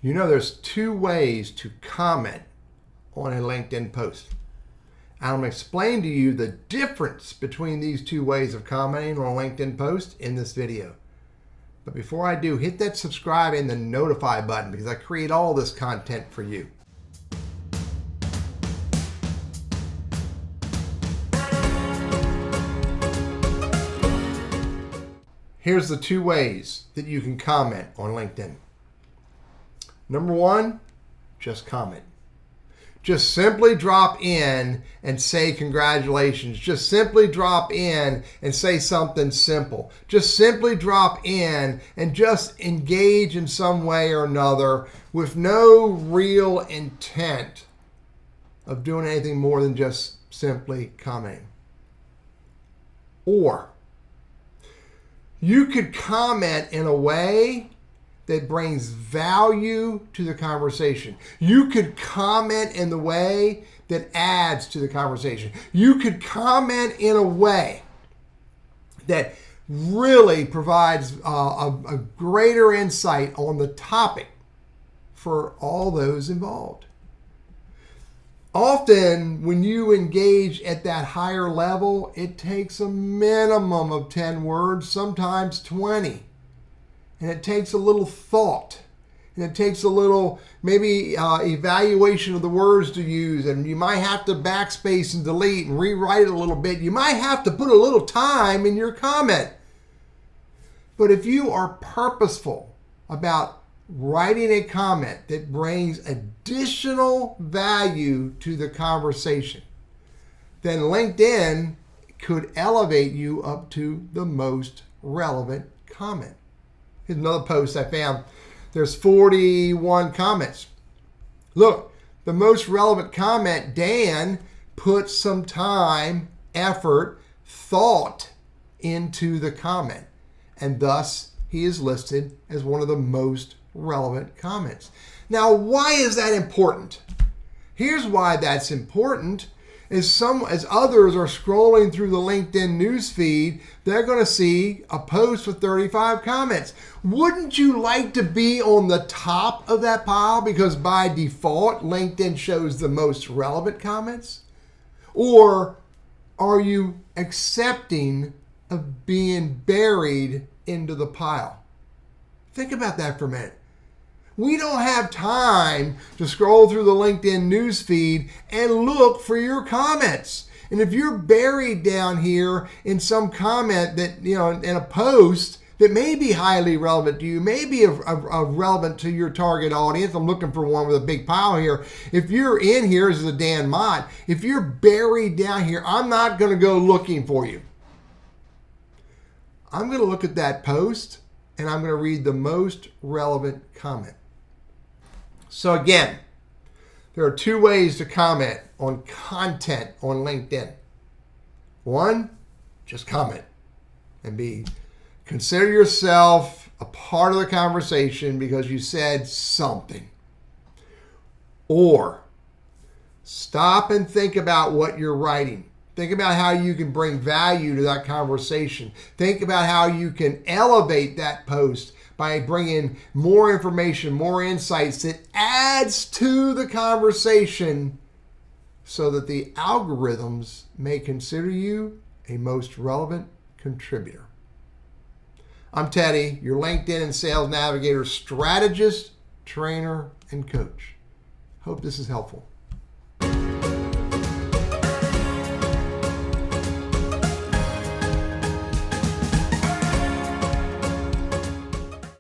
You know, there's two ways to comment on a LinkedIn post. I'm going to explain to you the difference between these two ways of commenting on a LinkedIn post in this video. But before I do, hit that subscribe and the notify button because I create all this content for you. Here's the two ways that you can comment on LinkedIn. Number one, just comment. Just simply drop in and say congratulations. Just simply drop in and say something simple. Just simply drop in and just engage in some way or another with no real intent of doing anything more than just simply commenting. Or you could comment in a way that brings value to the conversation. You could comment in the way that adds to the conversation. You could comment in a way that really provides a greater insight on the topic for all those involved. Often, when you engage at that higher level, it takes a minimum of 10 words, sometimes 20. And it takes a little thought. And it takes a little, maybe evaluation of the words to use. And you might have to backspace and delete and rewrite it a little bit. You might have to put a little time in your comment. But if you are purposeful about writing a comment that brings additional value to the conversation, then LinkedIn could elevate you up to the most relevant comment. Here's another post I found. There's 41 comments. Look, the most relevant comment, Dan put some time, effort, thought into the comment, and thus he is listed as one of the most relevant comments. Now, why is that important? Here's why that's important. As others are scrolling through the LinkedIn news feed, they're going to see a post with 35 comments. Wouldn't you like to be on the top of that pile because by default, LinkedIn shows the most relevant comments? Or are you accepting of being buried into the pile? Think about that for a minute. We don't have time to scroll through the LinkedIn news feed and look for your comments. And if you're buried down here in some comment that, in a post that may be highly relevant to you, may be relevant to your target audience. I'm looking for one with a big pile here. If you're in here, this is a Dan Mott. If you're buried down here, I'm not going to go looking for you. I'm going to look at that post and I'm going to read the most relevant comment. So again, there are two ways to comment on content on LinkedIn. One, just comment and consider yourself a part of the conversation because you said something. Or stop and think about what you're writing. Think about how you can bring value to that conversation. Think about how you can elevate that post by bringing more information, more insights that adds to the conversation so that the algorithms may consider you a most relevant contributor. I'm Teddy, your LinkedIn and Sales Navigator strategist, trainer, and coach. Hope this is helpful.